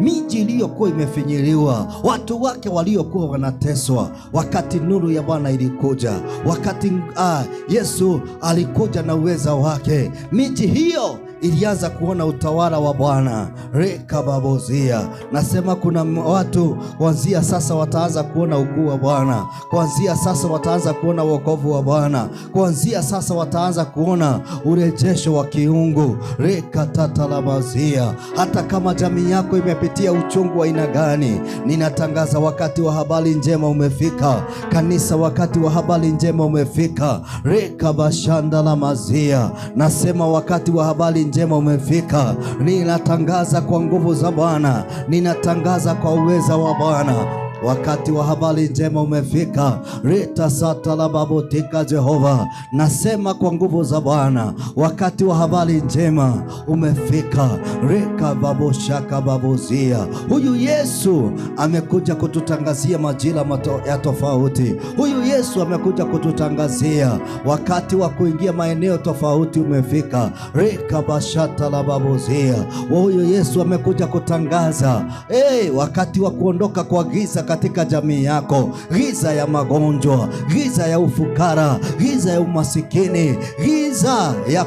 miji iliyokuwa imefinyiliwa, watu wake waliokuwa wanateswa, wakati nuru ya Bwana ilikuja, wakati Yesu alikuja na uweza wake, miji hiyo ilianza kuona utawala wa Bwana. Rekababozia, nasema kuna watu kuanzia sasa wataanza kuona ukuu wa Bwana, kuanzia sasa wataanza kuona wokovu wa Bwana, kuanzia sasa wataanza kuona urejesho wa kiungu. Rekatatalabazia, hata kama jamii yako imepitia uchungu wa aina gani, ninatangaza wakati wa habari njema umefika. Kanisa, wakati wa habari njema umefika. Rekabashandalamazia, nasema wakati wa habari njema umefika. Ninatangaza kwa nguvu za Bwana, ninatangaza kwa uweza wa Bwana, wakati wa habari njema umefika. Rita satala babotika Jehova, nasema kwa nguvu za Bwana, wakati wa habari njema umefika. Reka baboshaka babozia, huyu Yesu amekuja kututangazia majira ya tofauti. Huyu Yesu amekuja kututangazia wakati wa kuingia maeneo tofauti umefika. Reka bashata la babozia, huyu Yesu amekuja kutangaza wakati wa kuondoka kwa giza katika jamii yako, giza ya magonjwa, giza ya ufukara, giza ya umasikini, giza ya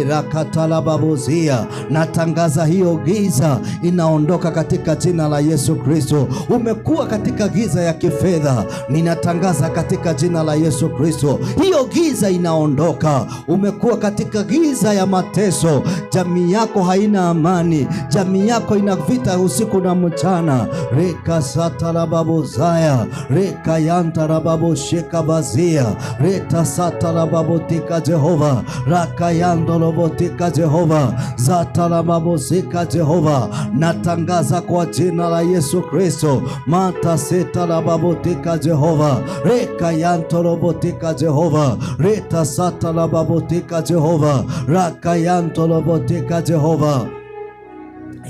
rakatalababozia. Natangaza hiyo giza inaondoka katika jina la Yesu Kristo. Umekuwa katika giza ya kifedha, ninatangaza katika jina la Yesu Kristo, hiyo giza inaondoka. Umekuwa katika giza ya mateso, jamii yako haina amani, jamii yako ina vita usiku na mchana. Reka satalababozaya, reka yantarababoseka bazia, reta satalababotika Jehova, raka yandolobotika Jehova, zatalababoseka Jehova. Natangaza kwa jina la Yesu Kristo, mata setalababotika Jehova, reka yantolobotika Jehova, reta satalababotika Jehova, raka yantolobotika Jehova.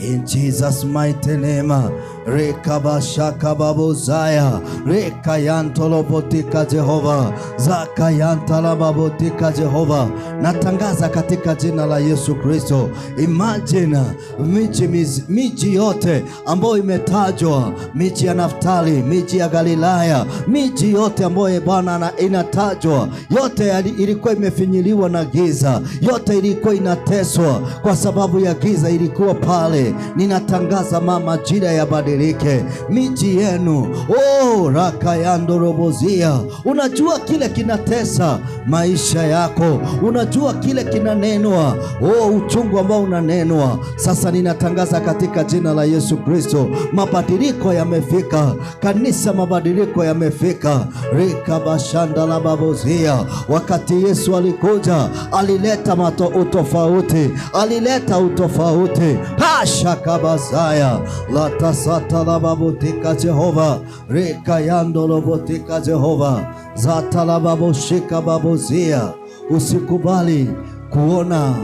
In Jesus' mighty name. Rekabashakababozaya, rekayantolobotika Jehova, zakayantalababotika Jehova. Natangaza katika jina la Yesu Kristo. Imagine miji yote ambayo imetajwa, miji ya Naftali, miji ya Galilaya, miji yote ambayo Bwana inatajwa, yote ilikuwa imefinyiliwa na giza, yote ilikuwa inateswa kwa sababu ya giza ilikuwa pale. Ninatangaza majira ya badilike miji yenu. Rakayandorobozia, unajua kile kinatesa maisha yako, unajua kile kinanenwa, uchungu ambao unanenwa. Sasa ninatangaza katika jina la Yesu Kristo, mabadiliko yamefika. Kanisa, mabadiliko yamefika. Rekabashandalababozia, wakati Yesu alikuja alileta utofauti, alileta utofauti. Shakabazaya, latasatalababotika Jehova, rekayandolobotika Jehova, zatalababoshika babozia. Usikubali kuona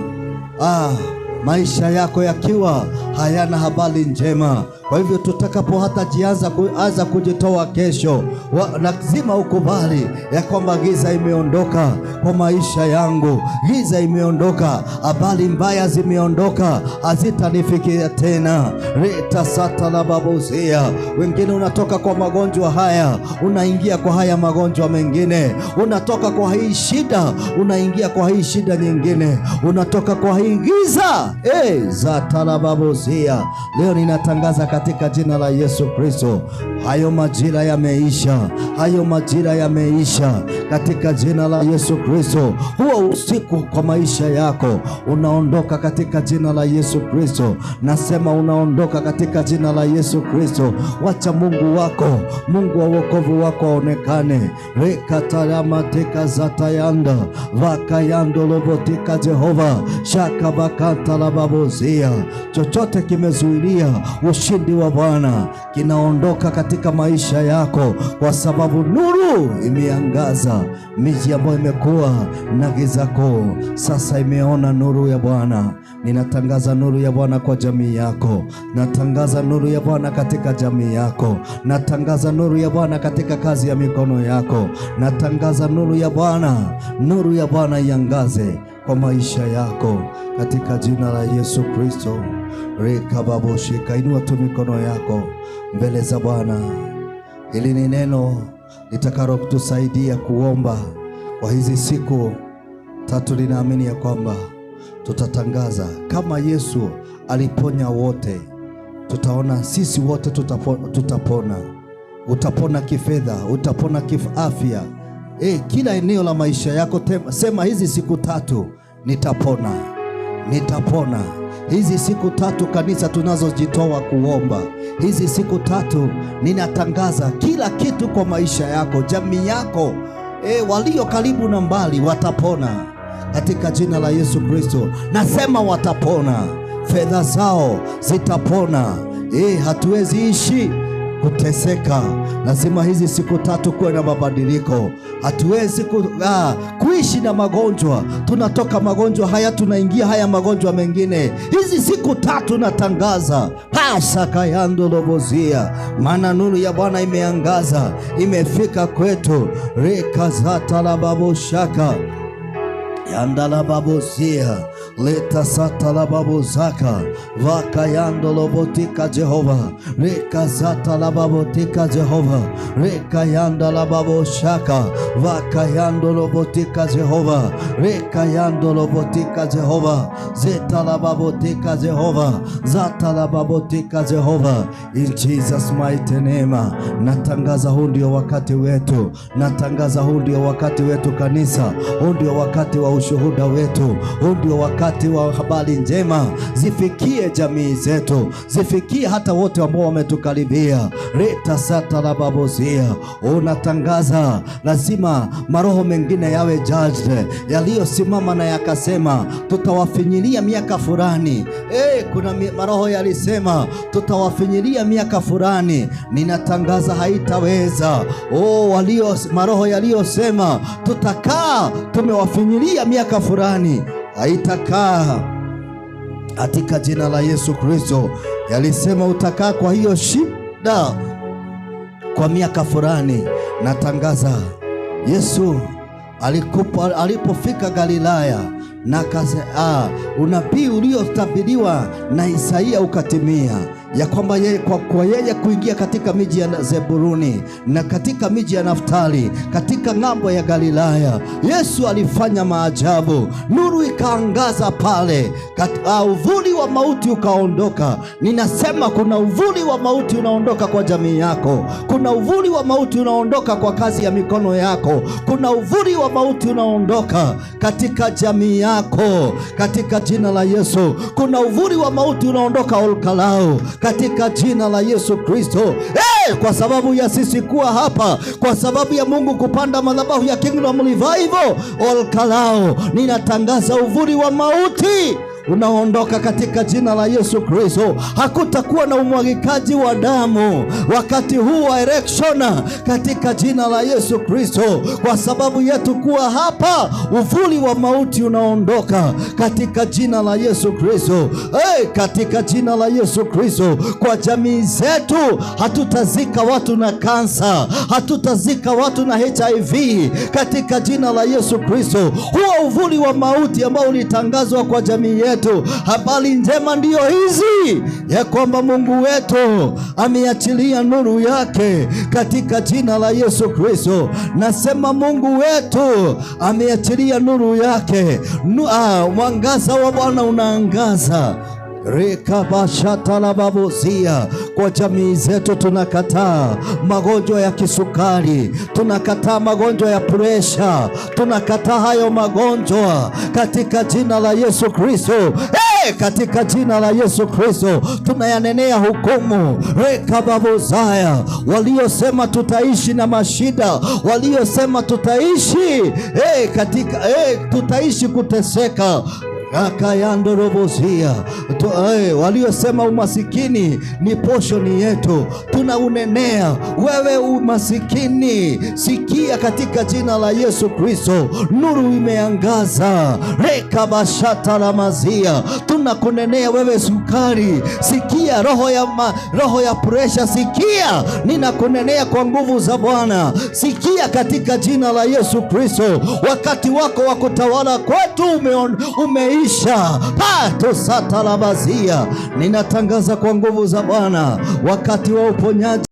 maisha yako yakiwa hayana habari njema. Kwa hivyo tutakapo hata anza kujitoa kesho, lazima ukubali ya kwamba giza imeondoka kwa maisha yangu, giza imeondoka, habari mbaya zimeondoka, hazitanifikia tena. Reta satalababozia. Wengine unatoka kwa magonjwa haya, unaingia kwa haya magonjwa mengine, unatoka kwa hii shida, unaingia kwa hii shida nyingine, unatoka kwa hii giza zatalababozia. Leo ninatangaza katika jina la Yesu Kristo, hayo majira yameisha, hayo majira yameisha katika jina la Yesu Kristo. Huo usiku kwa maisha yako unaondoka katika jina la Yesu Kristo. Nasema unaondoka katika jina la Yesu Kristo. Wacha Mungu wako, Mungu wa wokovu wako aonekane. Rekatalamateka zatayanda, vakayandolobotika Jehova, shakabakantalababozia. Chochote kimezuilia ushindi wa Bwana kinaondoka katika maisha yako, kwa sababu nuru imeangaza. Miji ambayo imekuwa na giza kuu sasa imeona nuru ya Bwana. Ninatangaza nuru ya Bwana kwa jamii yako. Natangaza nuru ya Bwana katika jamii yako. Natangaza nuru ya Bwana katika kazi ya mikono yako. Natangaza nuru ya Bwana. Nuru ya Bwana iangaze kwa maisha yako katika jina la Yesu Kristo. Rekababoshika, inua tu mikono yako mbele za Bwana. Hili ni neno litakalo kutusaidia kuomba kwa hizi siku 3. Ninaamini ya kwamba tutatangaza kama Yesu aliponya wote, tutaona sisi wote tutapona. Utapona kifedha, utapona kiafya. Kila eneo la maisha yako sema hizi siku 3 nitapona. Nitapona. Hizi siku 3 kanisa tunazojitoa kuomba. Hizi siku 3 ninatangaza kila kitu kwa maisha yako, jamii yako, walio karibu na mbali watapona katika jina la Yesu Kristo. Nasema watapona. Fedha zao zitapona. Hatuwezi ishi kuteseka. Lazima hizi siku 3 kuwe na mabadiliko. Hatuwezi kuishi na magonjwa. Tunatoka magonjwa haya tunaingia haya magonjwa mengine. Hizi siku 3 natangaza pasaka yandolobozia, maana nuru ya Bwana imeangaza, imefika kwetu. Rekazata la baboshaka yandala babozia leta satala babozaka vaka yandolobotika Jehova. Reka satala babotika Jehova. Reka yandala baboshaka vaka yandolobotika Jehova. Reka yandolobotika Jehova. Zetala babotika Jehova. Zatala babotika Jehova. In Jesus mighty name. Natangaza huu ndio wakati wetu. Natangaza huu ndio wakati wetu kanisa. Huu ndio wakati wa ushuhuda wetu. Huu ndio wakati wa habari njema zifikie jamii zetu, zifikie hata wote ambao wametukaribia. Reta sata la babozia. Unatangaza lazima maroho mengine yawe judged, yaliyosimama na yakasema tutawafinyilia miaka fulani. Kuna maroho yalisema tutawafinyilia miaka fulani. Ninatangaza haitaweza. Maroho yaliyosema tutakaa tumewafinyilia miaka fulani, haitakaa katika jina la Yesu Kristo. Yalisema utakaa kwa hiyo shida kwa miaka fulani. Natangaza Yesu alipofika Galilaya na unabii uliotabiriwa na Isaia ukatimia, ya kwamba kwa yeye kuingia katika miji ya Zebuluni na katika miji ya Naftali, katika ng'ambo ya Galilaya, Yesu alifanya maajabu. Nuru ikaangaza pale, uvuli wa mauti ukaondoka. Ninasema kuna uvuli wa mauti unaondoka kwa jamii yako. Kuna uvuli wa mauti unaondoka kwa kazi ya mikono yako. Kuna uvuli wa mauti unaondoka katika jamii yako katika jina la Yesu. Kuna uvuli wa mauti unaondoka Olkalau katika jina la Yesu Kristo. Kwa sababu ya sisi kuwa hapa, kwa sababu ya Mungu kupanda madhabahu ya Kingdom Revival Olkalau, ninatangaza uvuli wa mauti unaondoka katika jina la Yesu Kristo. Hakutakuwa na umwagikaji wa damu wakati huu wa election katika jina la Yesu Kristo. Kwa sababu yetu kuwa hapa, uvuli wa mauti unaondoka katika jina la Yesu Kristo. Katika jina la Yesu Kristo. Kwa jamii zetu hatutazika watu na kansa, hatutazika watu na HIV katika jina la Yesu Kristo. Huo uvuli wa mauti ambao ulitangazwa kwa jamii yetu, habari njema ndiyo hizi, ya kwamba Mungu wetu ameachilia nuru yake katika jina la Yesu Kristo. Nasema Mungu wetu ameachilia nuru yake. Mwangaza wa Bwana unaangaza. Rekabashata la babozia. Kwa jamii zetu tunakataa magonjwa ya kisukari, tunakataa magonjwa ya presha, tunakataa hayo magonjwa katika jina la Yesu Kristo. Katika jina la Yesu Kristo tunayanenea hukumu. Rekababozaya. Waliosema tutaishi na mashida, waliosema tutaishi tutaishi kuteseka, akayandorobozia waliosema umasikini ni poshoni yetu, tunaunenea wewe umasikini, sikia katika jina la Yesu Kristo, nuru imeangaza. Rekabashata la mazia, tunakunenea wewe sukari, sikia. Roho ya presha, sikia, ninakunenea kwa nguvu za Bwana, sikia katika jina la Yesu Kristo. Wakati wako wa kutawala kwetu umeisha. Tosata la mazia, ninatangaza kwa nguvu za Bwana wakati wa uponyaji